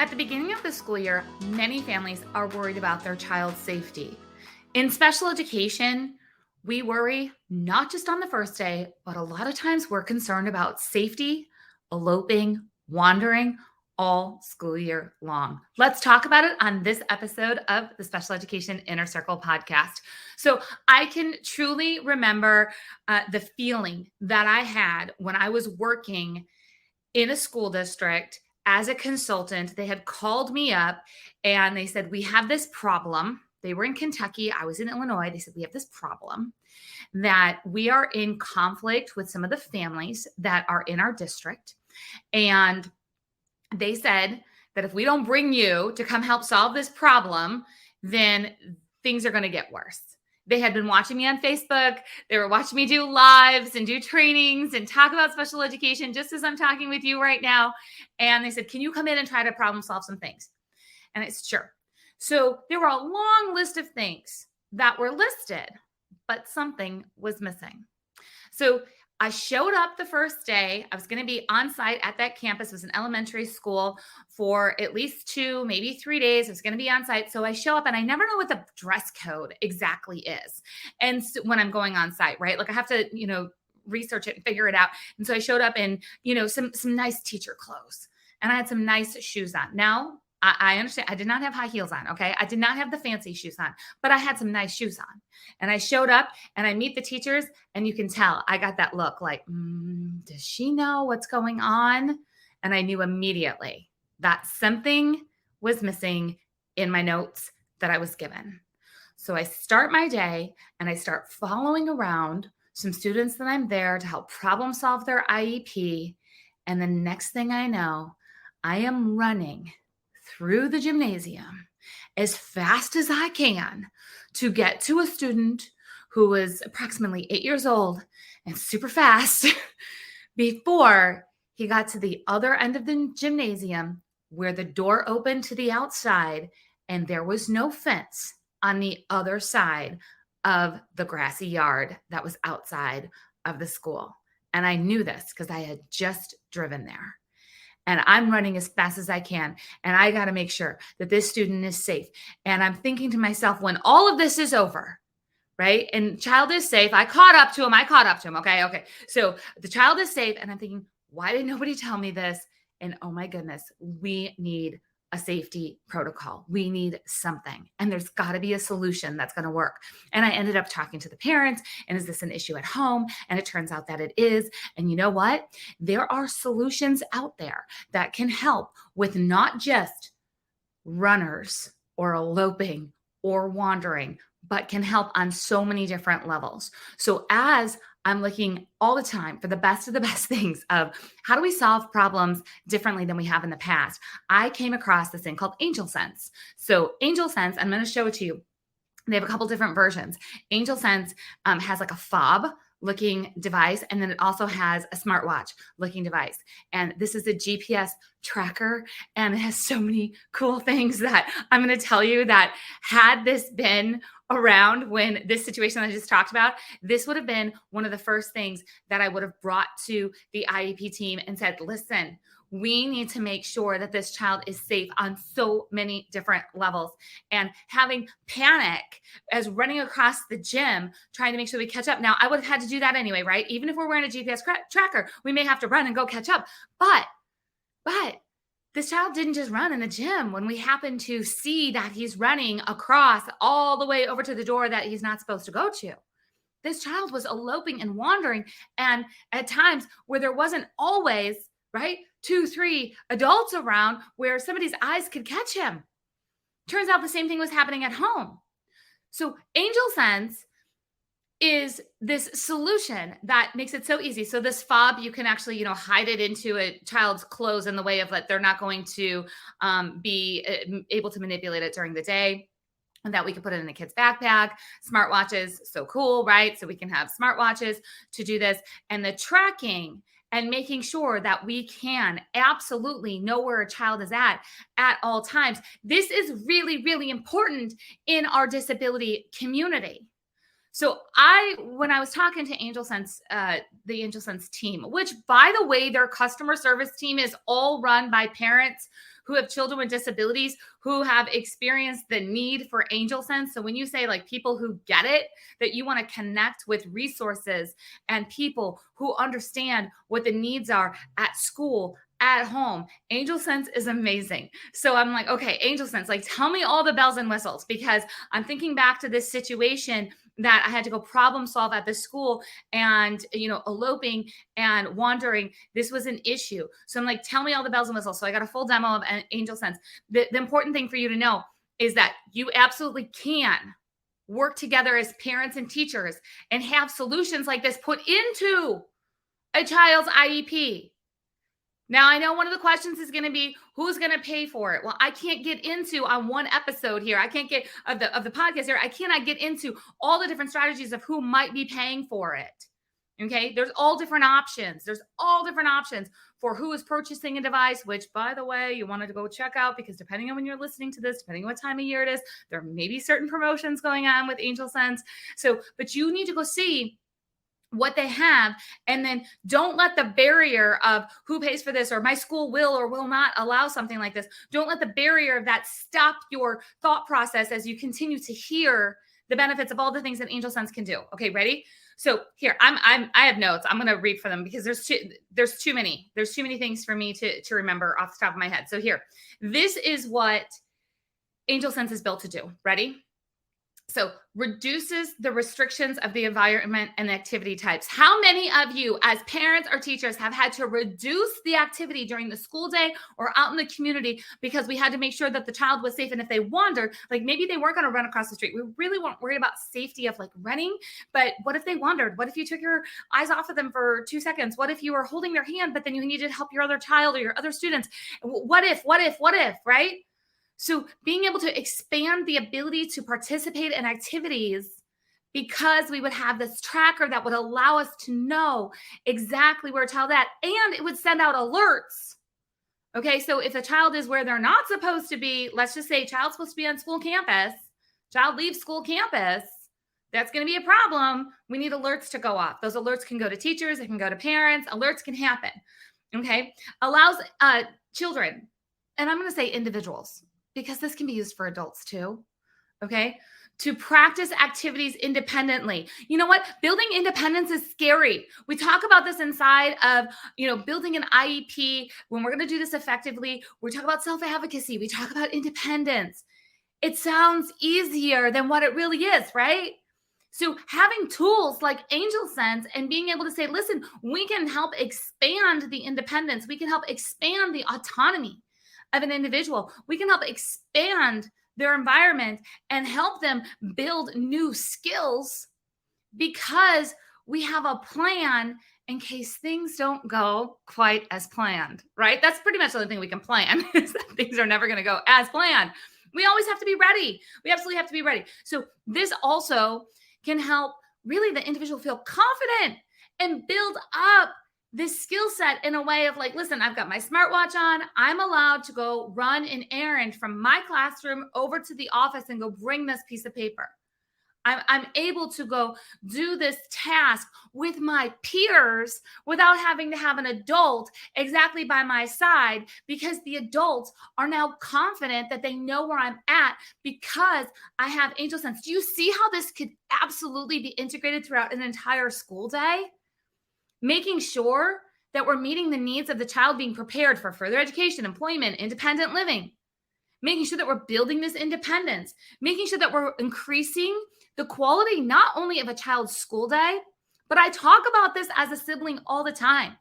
At the beginning of the school year, many families are worried about their child's safety. In special education, we worry not just on the first day, but a lot of times we're concerned about safety, eloping, wandering all school year long. Let's talk about it on this episode of the Special Education Inner Circle podcast. So I can truly remember the feeling that I had when I was working in a school district as a consultant. They had called me up and they said, we have this problem. They were in Kentucky. I was in Illinois. They said, we have this problem that we are in conflict with some of the families that are in our district. And they said that if we don't bring you to come help solve this problem, then things are going to get worse. They had been watching me on Facebook. They were watching me do lives and do trainings and talk about special education, just as I'm talking with you right now. And they said, can you come in and try to problem solve some things? And it's sure. So there were a long list of things that were listed, but something was missing. So I showed up the first day. I was going to be on site at that campus. It was an elementary school for at least 2, maybe 3 days. I was going to be on site. So I show up and I never know what the dress code exactly is. And so when I'm going on site, right? Like I have to, research it and figure it out. And so I showed up in, some nice teacher clothes and I had some nice shoes on. Now, I understand. I did not have high heels on. Okay. I did not have the fancy shoes on, but I had some nice shoes on. And I showed up and I meet the teachers and you can tell I got that look like, does she know what's going on? And I knew immediately that something was missing in my notes that I was given. So I start my day and I start following around some students that I'm there to help problem solve their IEP. And the next thing I know, I am running through the gymnasium as fast as I can to get to a student who was approximately 8 years old and super fast before he got to the other end of the gymnasium where the door opened to the outside and there was no fence on the other side of the grassy yard that was outside of the school. And I knew this because I had just driven there. And I'm running as fast as I can. And I got to make sure that this student is safe. And I'm thinking to myself, when all of this is over, right? And child is safe. I caught up to him. Okay. So the child is safe. And I'm thinking, why did nobody tell me this? And oh my goodness, we need a safety protocol. We need something. And there's got to be a solution that's going to work. And I ended up talking to the parents. And is this an issue at home? And it turns out that it is. And you know what? There are solutions out there that can help with not just runners or eloping or wandering, but can help on so many different levels. So as I'm looking all the time for the best of the best things of how do we solve problems differently than we have in the past, I came across this thing called AngelSense. So AngelSense, I'm going to show it to you. They have a couple different versions. AngelSense has like a fob looking device, and then it also has a smartwatch looking device. And this is a GPS tracker, and it has so many cool things that I'm going to tell you that had this been around when this situation I just talked about, this would have been one of the first things that I would have brought to the IEP team and said, listen, we need to make sure that this child is safe on so many different levels. And having panic as running across the gym, trying to make sure we catch up. Now, I would have had to do that anyway, right? Even if we're wearing a GPS tracker, we may have to run and go catch up. But this child didn't just run in the gym when we happen to see that he's running across all the way over to the door that he's not supposed to go to. This child was eloping and wandering, and at times where there wasn't always, right, 2, 3 adults around where somebody's eyes could catch him. Turns out the same thing was happening at home. So AngelSense is this solution that makes it so easy. So this fob, you can actually, hide it into a child's clothes in the way of that they're not going to be able to manipulate it during the day, and that we can put it in a kid's backpack. Smartwatches, so cool, right? So we can have smartwatches to do this. And the tracking and making sure that we can absolutely know where a child is at all times. This is really, really important in our disability community. So when I was talking to AngelSense, the AngelSense team, which by the way, their customer service team is all run by parents who have children with disabilities, who have experienced the need for AngelSense. So when you say like people who get it, that you want to connect with resources and people who understand what the needs are at school, at home, AngelSense is amazing. So I'm like, okay, AngelSense, like tell me all the bells and whistles, because I'm thinking back to this situation that I had to go problem solve at the school, and, eloping and wandering, this was an issue. So I'm like, tell me all the bells and whistles. So I got a full demo of AngelSense. The important thing for you to know is that you absolutely can work together as parents and teachers and have solutions like this put into a child's IEP. Now, I know one of the questions is going to be, who's going to pay for it? Well, I can't get into on one episode here. I can't get of the podcast here. I cannot get into all the different strategies of who might be paying for it. Okay. There's all different options. There's all different options for who is purchasing a device, which, by the way, you wanted to go check out, because depending on when you're listening to this, depending on what time of year it is, there may be certain promotions going on with AngelSense. So, but you need to go see what they have, and then don't let the barrier of who pays for this, or my school will or will not allow something like this. Don't let the barrier of that stop your thought process as you continue to hear the benefits of all the things that AngelSense can do. Okay, ready? So here, I have notes. I'm going to read for them because there's too many things for me to remember off the top of my head. So here, this is what AngelSense is built to do. Ready? So reduces the restrictions of the environment and the activity types. How many of you as parents or teachers have had to reduce the activity during the school day or out in the community because we had to make sure that the child was safe? And if they wandered, like maybe they weren't going to run across the street. We really weren't worried about safety of like running, but what if they wandered? What if you took your eyes off of them for 2 seconds? What if you were holding their hand, but then you needed to help your other child or your other students? What if, right? So being able to expand the ability to participate in activities, because we would have this tracker that would allow us to know exactly where a child is at, and it would send out alerts. Okay, so if a child is where they're not supposed to be, let's just say child's supposed to be on school campus, child leaves school campus, that's going to be a problem. We need alerts to go off. Those alerts can go to teachers, it can go to parents, alerts can happen. Okay, allows children, and I'm going to say individuals, because this can be used for adults too, okay, to practice activities independently. You know what? Building independence is scary. We talk about this inside of, building an IEP. When we're going to do this effectively, we talk about self-advocacy. We talk about independence. It sounds easier than what it really is, right? So having tools like AngelSense and being able to say, listen, we can help expand the independence. We can help expand the autonomy of an individual. We can help expand their environment and help them build new skills, because we have a plan in case things don't go quite as planned, right? That's pretty much the only thing we can plan, is that things are never going to go as planned. We always have to be ready. We absolutely have to be ready. So this also can help really the individual feel confident and build up this skill set in a way of like, listen, I've got my smartwatch on. I'm allowed to go run an errand from my classroom over to the office and go bring this piece of paper. I'm able to go do this task with my peers without having to have an adult exactly by my side, because the adults are now confident that they know where I'm at because I have AngelSense. Do you see how this could absolutely be integrated throughout an entire school day? Making sure that we're meeting the needs of the child, being prepared for further education, employment, independent living, making sure that we're building this independence, making sure that we're increasing the quality not only of a child's school day, but I talk about this as a sibling all the time.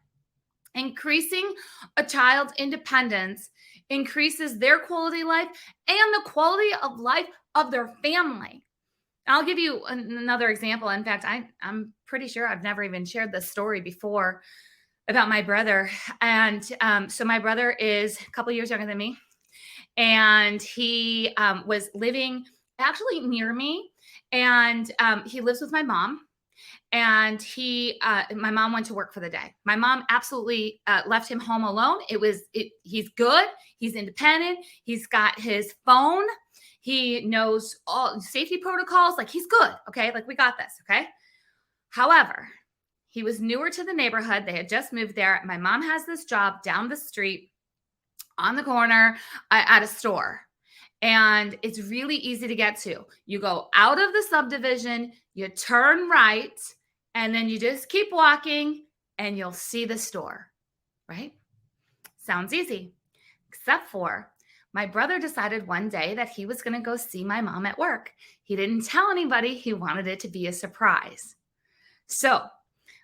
Increasing a child's independence increases their quality of life and the quality of life of their family. I'll give you another example. In fact, I'm pretty sure I've never even shared this story before about my brother. And so my brother is a couple years younger than me. And he was living actually near me. And he lives with my mom. And my mom went to work for the day. My mom absolutely left him home alone. He's good. He's independent. He's got his phone. He knows all safety protocols. Like, he's good. Okay. Like, we got this. Okay. However, he was newer to the neighborhood. They had just moved there. My mom has this job down the street. on the corner at a store. And it's really easy to get to. You go out of the subdivision, you turn right, and then you just keep walking and you'll see the store, right? Sounds easy, except for my brother decided one day that he was going to go see my mom at work. He didn't tell anybody. He wanted it to be a surprise. So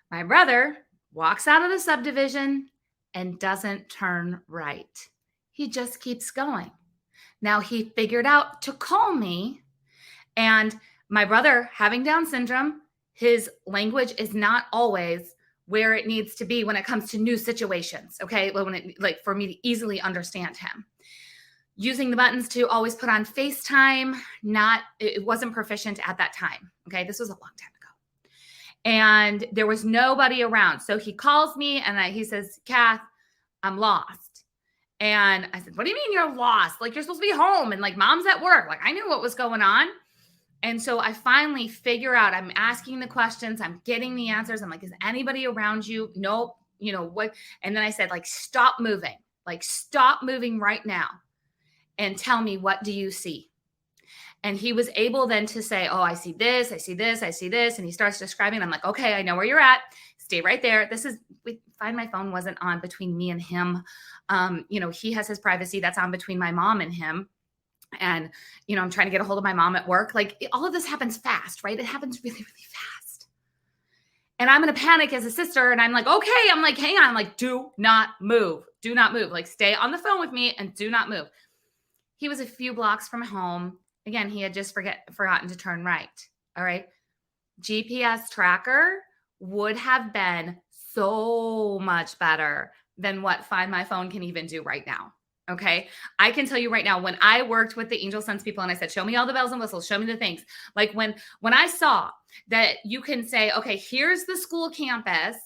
my brother walks out of the subdivision and doesn't turn right. He just keeps going. Now he figured out to call me, and my brother, having Down syndrome, his language is not always where it needs to be when it comes to new situations. Okay. Like for me to easily understand him. Using the buttons to always put on FaceTime, it wasn't proficient at that time. Okay. This was a long time ago. And there was nobody around. So he calls me and he says, Kath, I'm lost. And I said, what do you mean you're lost? Like, you're supposed to be home and like mom's at work. Like, I knew what was going on. And so I finally figure out, I'm asking the questions, I'm getting the answers. I'm like, is anybody around you? Nope. You know what? And then I said, like, stop moving right now and tell me, what do you see? And he was able then to say, oh, I see this, I see this, I see this. And he starts describing. I'm like, okay, I know where you're at. Stay right there. Find My Phone wasn't on between me and him. He has his privacy that's on between my mom and him. And, I'm trying to get a hold of my mom at work. Like, all of this happens fast, right? It happens really, really fast. And I'm in a panic as a sister. And I'm like, okay, I'm like, hang on. I'm like, do not move. Do not move. Like, stay on the phone with me and do not move. He was a few blocks from home. Again, he had just forgotten to turn right. All right. GPS tracker would have been so much better than what Find My Phone can even do right now. Okay. I can tell you right now, when I worked with the AngelSense people and I said, show me all the bells and whistles, show me the things. Like when I saw that you can say, okay, here's the school campus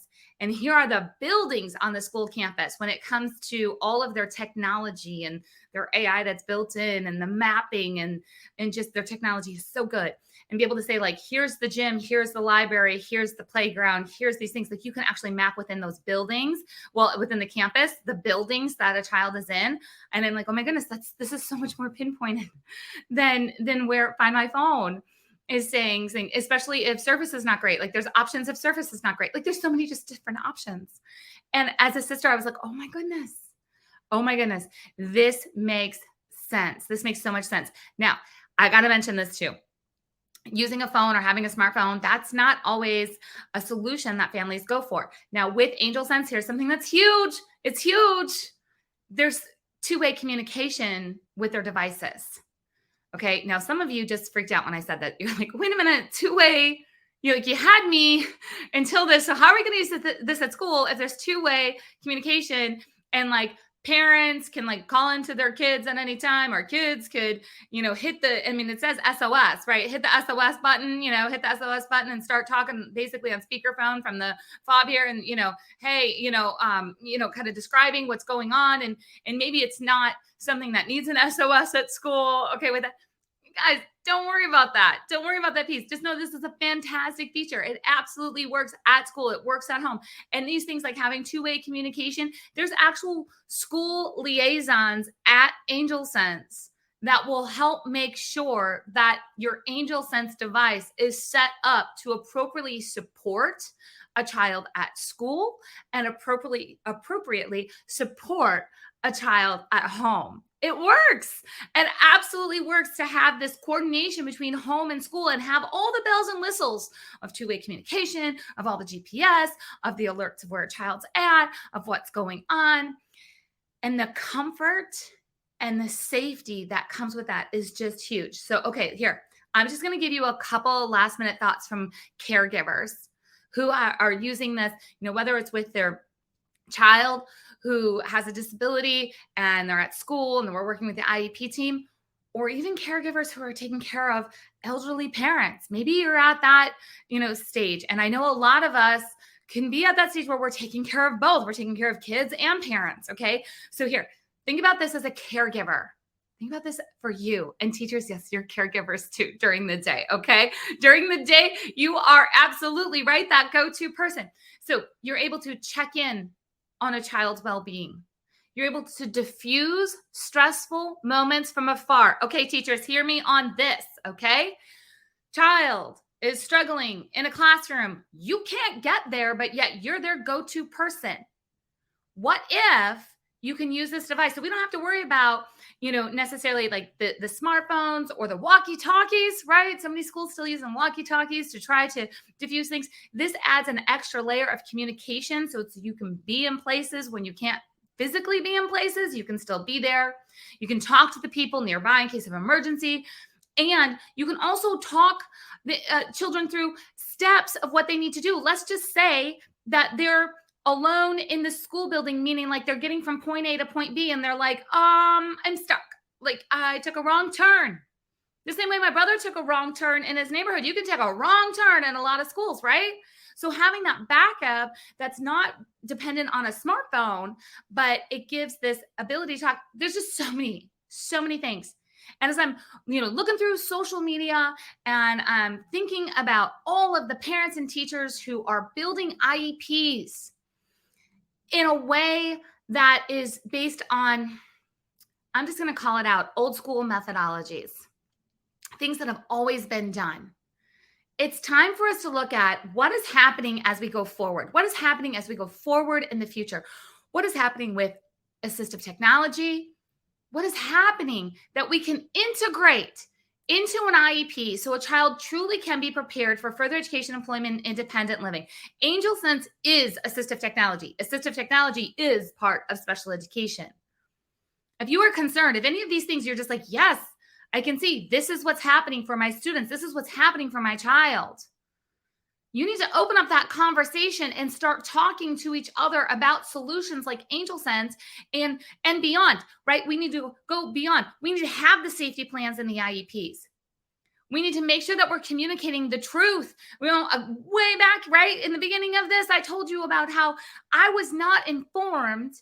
and here are the buildings on the school campus when it comes to all of their technology and their AI that's built in and the mapping and just their technology is so good. And be able to say, like, here's the gym, here's the library, here's the playground, here's these things. Like, you can actually map within those buildings, within the campus, the buildings that a child is in. And I'm like, oh my goodness, this is so much more pinpointed than where Find My Phone is saying, especially if service is not great. Like, there's options if service is not great. Like, there's so many just different options. And as a sister, I was like, oh my goodness, this makes sense. This makes so much sense. Now, I got to mention this too. Using a phone or having a smartphone, that's not always a solution that families go for. Now, with AngelSense, here's something that's huge. It's huge. There's two-way communication with their devices. Okay. Now, some of you just freaked out when I said that. You're like, wait a minute, two-way. You had me until this. So how are we going to use this at school if there's two-way communication and like parents can like call into their kids at any time, or kids could, hit it says SOS, right? Hit the SOS button, hit the SOS button and start talking basically on speakerphone from the fob here. And, hey, kind of describing what's going on. And maybe it's not something that needs an SOS at school. Okay. With that, guys, don't worry about that. Don't worry about that piece. Just know this is a fantastic feature. It absolutely works at school. It works at home. And these things like having two-way communication, there's actual school liaisons at AngelSense that will help make sure that your AngelSense device is set up to appropriately support a child at school and appropriately support a child at home. It works. It absolutely works to have this coordination between home and school and have all the bells and whistles of two-way communication, of all the GPS, of the alerts of where a child's at, of what's going on. And the comfort and the safety that comes with that is just huge. So, okay, here, I'm just going to give you a couple last minute thoughts from caregivers who are using this, whether it's with their child who has a disability and they're at school and we're working with the IEP team, or even caregivers who are taking care of elderly parents. Maybe you're at that, stage. And I know a lot of us can be at that stage where we're taking care of both. We're taking care of kids and parents. Okay. So here, think about this as a caregiver. Think about this for you and teachers. Yes, you're caregivers too during the day. Okay. During the day, you are absolutely right. That go-to person. So you're able to check in on a child's well-being. You're able to diffuse stressful moments from afar. Okay, teachers, hear me on this, okay? Child is struggling in a classroom. You can't get there, but yet you're their go-to person. What if you can use this device? So we don't have to worry about, necessarily like the smartphones or the walkie-talkies, right? Some of these schools still using walkie-talkies to try to diffuse things. This adds an extra layer of communication. So you can be in places when you can't physically be in places. You can still be there. You can talk to the people nearby in case of emergency. And you can also talk the children through steps of what they need to do. Let's just say that they're alone in the school building, meaning like they're getting from point A to point B and they're like, I'm stuck. Like I took a wrong turn. The same way my brother took a wrong turn in his neighborhood. You can take a wrong turn in a lot of schools, right? So having that backup that's not dependent on a smartphone, but it gives this ability to talk. There's just so many things. And as I'm, looking through social media and I'm thinking about all of the parents and teachers who are building IEPs in a way that is based on, I'm just going to call it out, old school methodologies, things that have always been done. It's time for us to look at what is happening as we go forward. What is happening as we go forward in the future? What is happening with assistive technology? What is happening that we can integrate into an IEP so a child truly can be prepared for further education, employment, and independent living? AngelSense is assistive technology. Assistive technology is part of special education. If you are concerned, if any of these things, you're just like, yes, I can see this is what's happening for my students. This is what's happening for my child. You need to open up that conversation and start talking to each other about solutions like AngelSense and beyond, right? We need to go beyond. We need to have the safety plans in the IEPs. We need to make sure that we're communicating the truth. Way back, right, in the beginning of this, I told you about how I was not informed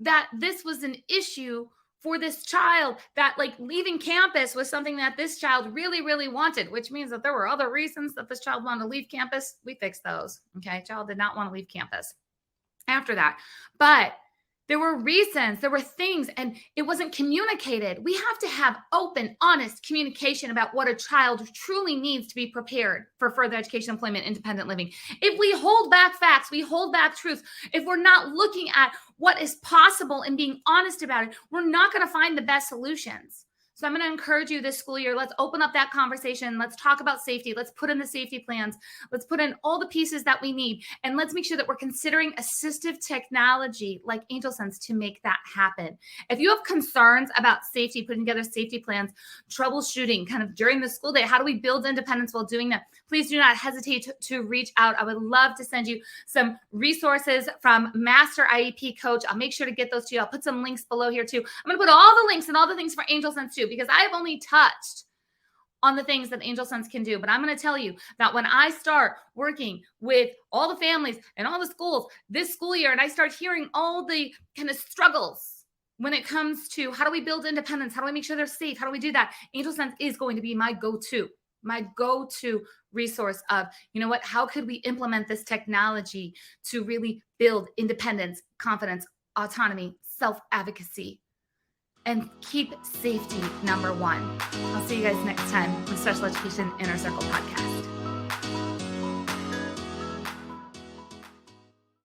that this was an issue for this child, that like leaving campus was something that this child really, really wanted, which means that there were other reasons that this child wanted to leave campus. We fixed those. Okay. Child did not want to leave campus after that, but there were reasons, there were things, and it wasn't communicated. We have to have open, honest communication about what a child truly needs to be prepared for further education, employment, independent living. If we hold back facts, we hold back truth. If we're not looking at what is possible and being honest about it, we're not going to find the best solutions. So I'm going to encourage you this school year, let's open up that conversation. Let's talk about safety. Let's put in the safety plans. Let's put in all the pieces that we need. And let's make sure that we're considering assistive technology like AngelSense to make that happen. If you have concerns about safety, putting together safety plans, troubleshooting kind of during the school day, how do we build independence while doing that? Please do not hesitate to reach out. I would love to send you some resources from Master IEP Coach. I'll make sure to get those to you. I'll put some links below here too. I'm going to put all the links and all the things for AngelSense too, because I have only touched on the things that AngelSense can do. But I'm going to tell you that when I start working with all the families and all the schools this school year, and I start hearing all the kind of struggles when it comes to how do we build independence, how do we make sure they're safe, how do we do that, AngelSense is going to be my go-to resource of, how could we implement this technology to really build independence, confidence, autonomy, self-advocacy, and keep safety number one. I'll see you guys next time on Special Education Inner Circle Podcast.